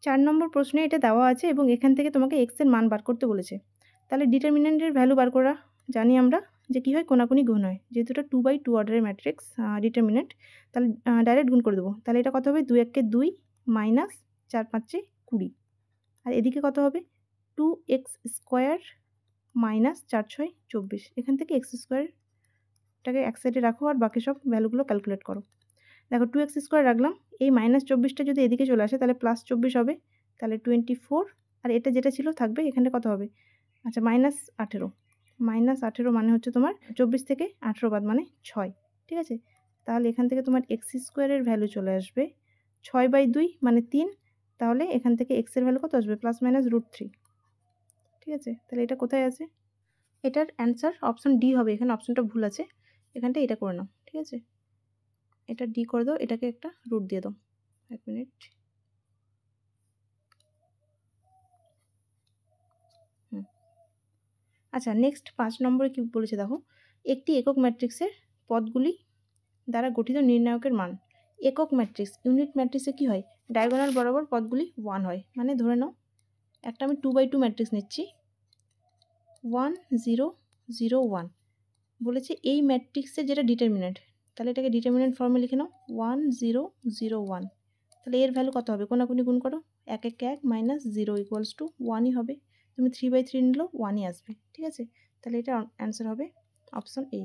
4 নম্বর প্রশ্নে এটা দেওয়া আছে এবং এখান থেকে তোমাকে x এর মান বার করতে বলেছে। তাহলে ডিটারমিন্যান্টের ভ্যালু বার করা জানি আমরা যে কী হয়, কোনাকুনি গুণ হয়। যেহেতু এটা 2/2 অর্ডারের ম্যাট্রিক্স ডিটারমিন্যান্ট, তাহলে ডাইরেক্ট গুণ করে দেবো। তাহলে এটা কত হবে, 2 একে 2 মাইনাস 4 5 20। আর এদিকে কত হবে, 2x স্কোয়ার মাইনাস 4 6 24। এখান থেকে এক্স স্কোয়ারটাকে এক সাইডে রাখো আর বাকি সব ভ্যালুগুলো ক্যালকুলেট করো। দেখো 2x স্কোয়ার রাখলাম, এই -24টা যদি এদিকে চলে আসে তাহলে +24 হবে, তাহলে 24। আর এটা যেটা ছিল থাকবে, এখানে কত হবে, আচ্ছা -18। -18 মানে হচ্ছে তোমার 24 থেকে 18 বাদ মানে 6, ঠিক আছে। তাহলে এখান থেকে তোমার এক্স স্কোয়ারের ভ্যালু চলে আসবে 6/2 মানে 3। তাহলে এখান থেকে এক্স এর ভ্যালু কত আসবে, ±√3, ঠিক আছে। তাহলে এটা কোথায় আছে, এটার অ্যান্সার অপশন ডি হবে। এখানে অপশনটা ভুল আছে, এখানটা এটা করে নাও, ঠিক আছে। এটা ডি করে দাও, এটাকে একটা রুট দিয়ে দাও। 1 মিনিট। আচ্ছা, নেক্সট 5 নম্বরে কী বলেছে দেখো, একটি একক ম্যাট্রিক্সের পদগুলি দ্বারা গঠিত নির্ণায়কের মান। একক ম্যাট্রিক্স, ইউনিট ম্যাট্রিক্সে কী হয়, ডায়াগোনাল বরাবর পদগুলি 1 হয়। মানে ধরে নাও একটা আমি 2/2 ম্যাট্রিক্স নিচ্ছি, 1 0 0 1 বলেছে এই ম্যাট্রিক্সের যেটা ডিটারমিনেন্ট, তাহলে এটাকে ডিটারমিনেন্ট ফর্মে লিখে নাও 1 0 0 1। তাহলে এর ভ্যালু কত হবে, কোনাকুনি গুণ করো, 1 1 1 মাইনাস 0 ইকুয়ালস টু 1ই হবে। তুমি 3/3 নিলেও 1ই আসবে, ঠিক আছে। তাহলে এটা অ্যান্সার হবে অপশন এ।